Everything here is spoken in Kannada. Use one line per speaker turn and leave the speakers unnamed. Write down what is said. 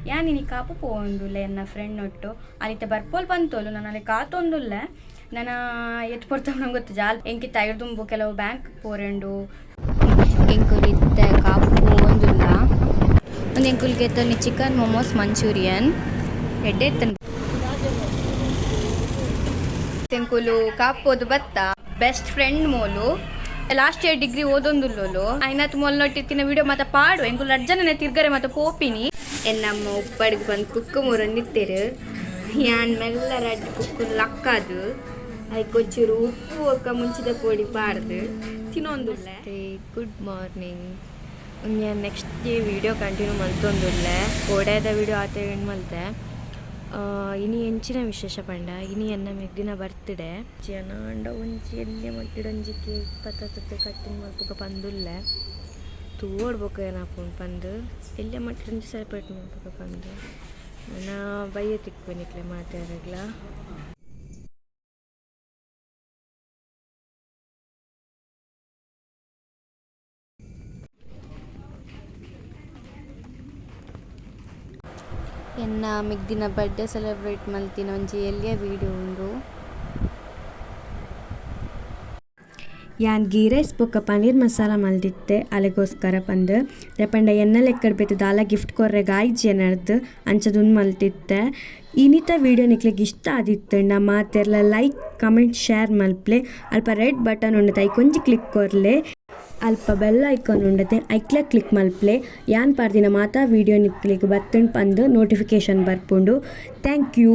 ಯಾನಿನಿ ಕಾಪು ಪೋಂಡುಲ್ಲೆ ಎನ್ನ ಫ್ರೆಂಡ್ ಒಟ್ಟು ಅಲ್ಲಿತ್ತೆ ಬರ್ಪೋಲ್ ಬಂತೋಲು ನಾನು ಅಲ್ಲಿ ಕಾತೊಂದುಲ್ಲೆ ನಾನು ಎತ್ತು ಪಡ್ತಾವ ನಂಗೆ ಗೊತ್ತು ಜಾಲ್ ಎಂಕಿತ್ತ ಐರ್ದುಂಬು ಕೆಲವು ಬ್ಯಾಂಕ್ ಪೋರೆಂಡು ಎಂಕುಲಿತ್ತೆ ಕಾಪು ಒಂದುಲ್ಲ ಒಂದು ಎಂಕುಲ್ಗೆ ಎತ್ತಲ್ಲಿ ಚಿಕನ್ ಮೊಮೋಸ್ ಮಂಚೂರಿಯನ್ ಎಡ್ಡೆ ಎತ್ತನ್ ಎಂಕುಲು ಕಾಪೋದು ಬತ್ತ ಬೆಸ್ಟ್ ಫ್ರೆಂಡ್ ಮೋಲು ಲಾಸ್ಟ್ ಇಯರ್ ಡಿಗ್ರಿ ಓದೊಂದುಲ್ಲೋಲು ಐನತ್ ಮೊಲ್ನೊಟ್ಟಿತ್ತಿನ ವಿಡಿಯೋ ಮತ್ತೆ ಪಾಡು ಎಂಕುಲು ಅರ್ಜನನೆ ತಿರ್ಗರೆ ಮತ್ತೆ ಪೋಪಿನಿ ಎನ್ನಮ್ಮ ಉಪ್ಪಡಿಗೆ ಬಂದು ಕುಕ್ಕು ಮೂರನ್ನಿತ್ತೇರು ಯಾನ್ ಮೆಲ್ಲ ರಡ್ ಕುಕ್ಕು ಲಕ್ಕದು ಅದಕ್ಕೆ ಒಂಚೂರು ಉಪ್ಪು ಒಕ್ಕ ಮುಂಚಿದ ಪೊಡಿ ಪಾಡ್ದು ತಿನ್ನೊಂದುಲ್ಲ. Good morning. ನಾನು ನೆಕ್ಸ್ಟ್ ಡೇ ವಿಡಿಯೋ ಕಂಟಿನ್ಯೂ ಮಲ್ತೊಂದುಲ್ಲೆ ಓಡಾದ ವಿಡಿಯೋ ಆತ ಏನು ಮಲ್ತೆ ಇನಿ ಎಂಚಿನ ವಿಶೇಷ ಪಂಡ ಇನಿ ಎನ್ನ ಮೆಗ್ದಿನ ಬರ್ತ್ಡೇ ಜನ ಅಂಡ ಒಂಜಿ ಎಲ್ಲೆ ಮಟ್ಟಿಡೊಂಜಿ ಕೇಕ್ ಪತ್ತತ್ತೆ ಕಟ್ಟಿಂಗ್ ಮಲ್ಪುಗ ಪಂದುಲ್ಲೆ ತೋಡ್ಬೇಕು ಏನಾಪುಂಡು ಪಂದು ಎಲ್ಲೆ ಮಟ್ಟಿಡೊಂಜಿ ಸೆಲೆಬ್ರೇಟ್ ಮಲ್ಪುಗ ಪಂದು ನಾನು ಬಯ್ಯ ತಿಕ್ಕೊನಿಕ್ಲೆ ಮಾತಾಡಗ್ಲ ಎನ್ನ ಮಿಗ್ದಿನ ಬರ್ಡೇ ಸೆಲೆಬ್ರೇಟ್ ಮಲ್ತಿನ ಒಂಜಿ ಎಲ್ಲಿಯ ವೀಡಿಯೋ ಉಂಡು. ಯಾನ್ ಗೀ ರೈಸ್ ಬೊಕ್ಕ ಪನ್ನೀರ್ ಮಸಾಲ ಮಲ್ದಿತ್ತೆ ಅಲೆಗೋಸ್ಕರ ಪಂದು ರೆಪಂಡ ಎನ್ನ ಲೆಕ್ಕಡ್ ಬೇತು ದಾಲ ಗಿಫ್ಟ್ ಕೊರ್ರೆ ಗಾಯ್ಜಿ ಏನರ್ದು ಅಂಚದುನ್ ಮಲ್ತಿತ್ತೆ. ಇನ್ನಿತ ವೀಡಿಯೋ ನಿಕ್ಲೆಗ್ ಇಷ್ಟ ಆದಿತ್ತಂಡ ಮಾತೆರ್ಲ ಲೈಕ್ ಕಮೆಂಟ್ ಶೇರ್ ಮಲ್ಪ್ಲೆ ಅಲ್ಪ ರೆಡ್ ಬಟನ್ ಉಂಡತೆ ಐಕೊಂಜಿ ಕ್ಲಿಕ್ ಕೊರ್ಲೆ ಅಲ್ಪ ಬೆಲ್ ಐಕಾನ್ ಉಂಡತೆ ಐಕ್ಲೆ ಕ್ಲಿಕ್ ಮಲ್ಪ್ಲೆ ಯಾನ್ ಪಾರ್ದಿನ ಮಾತಾ ವೀಡಿಯೋ ನಿಕ್ಲಿಗ್ ಬತ್ತುಂಡು ಪಂದು ನೋಟಿಫಿಕೇಶನ್ ಬರ್ಪುಂಡು. Thank you.